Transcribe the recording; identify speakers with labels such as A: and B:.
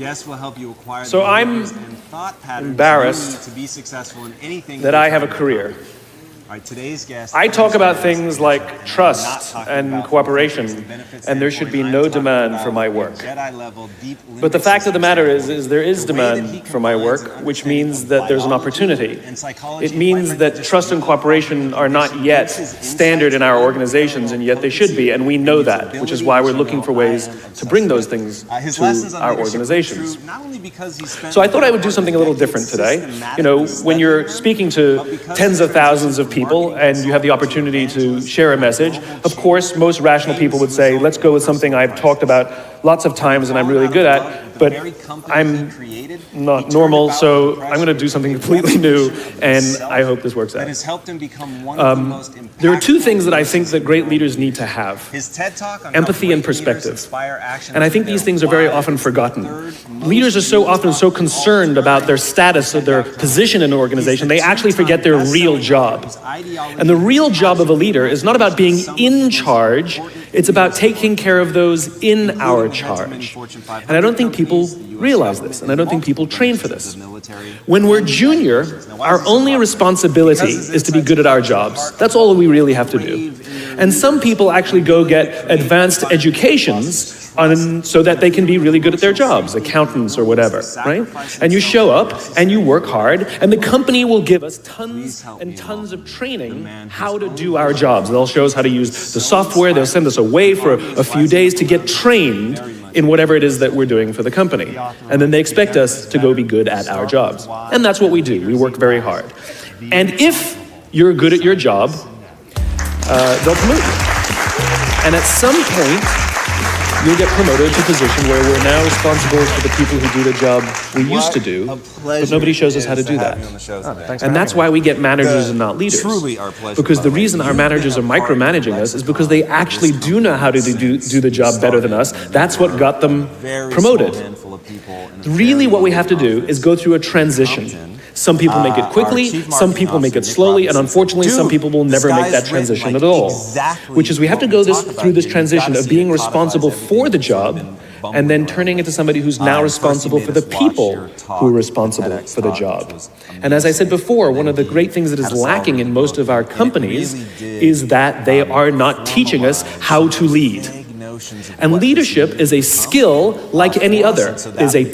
A: guests will help you acquire
B: So
A: the
B: I'm
A: behaviors and thought patterns
B: embarrassed
A: you need to be successful in anything
B: that
A: you're
B: I have a
A: trying to
B: career.
A: accomplish. All right, today's guest
B: I talk about
A: understands
B: things
A: leadership,
B: like
A: and I'm not
B: trust
A: talking
B: and
A: about
B: cooperation,
A: from a benefits
B: and there should be
A: standpoint.
B: no
A: I'm talking
B: demand
A: about
B: for my
A: a
B: work.
A: Jedi-level, deep
B: But the
A: limbic
B: fact of the
A: system
B: matter
A: standpoint.
B: is there is
A: The way that he
B: demand for my
A: combines
B: work,
A: an
B: which
A: understanding
B: means
A: of
B: that there's an
A: biology
B: opportunity.
A: and psychology,
B: It
A: quite
B: means
A: frankly,
B: that
A: just
B: trust and
A: real
B: cooperation are not
A: information.
B: yet
A: He takes his
B: standard in our
A: insights,
B: organizations, and yet they should be, and we know that, which is why we're looking for ways to bring those things
A: his
B: to
A: lessons on
B: our
A: leadership are
B: organizations.
A: true, not only because he spent
B: So I thought I would do something a little different today. You know, when you're speaking to tens of thousands of people and you have the opportunity to share a message, of course, most rational people would say, let's go with something I've talked about lots of times and I'm really good at, but I'm not normal, so I'm going to do something completely new, and I hope this works out. There are two things that I think that great leaders need to have: empathy and perspective. And I think these things are very often forgotten. Leaders are so often so concerned about their status or their position in an organization, they actually forget their real job. And the real job of a leader is not about being in charge, it's about taking care of those in our charge. And I don't think people realize this, and I don't think people train for this. When we're junior, our only responsibility is to be good at our jobs. That's all we really have to do. And some people actually go get advanced educations so that they can be really good at their jobs, accountants or whatever, right? And you show up and you work hard, and the company will give us tons and tons of training how to do our jobs. They'll show us how to use the software, they'll send us away for a few days to get trained in whatever it is that we're doing for the company. And then they expect us to go be good at our jobs. And that's what we do. We work very hard. And if you're good at your job, they'll promote you. And at some point, you'll get promoted to a position where we're now responsible for the people who do the job we used to do, but nobody shows us how to do that. And that's why we get managers and not leaders. Because the reason our managers are micromanaging us is because they actually do know how to do the job better than us. That's what got them promoted. Really what we have to do is go through a transition. Some people make it quickly, some people make it slowly, and unfortunately some people will never make that transition at all. Which is we have to go through this transition of being responsible for the job and then turning into somebody who's now responsible for the people who are responsible for the job. And as I said before, one of the great things that is lacking in most of our companies is that they are not teaching us how to lead. And leadership is a skill like any other. It is a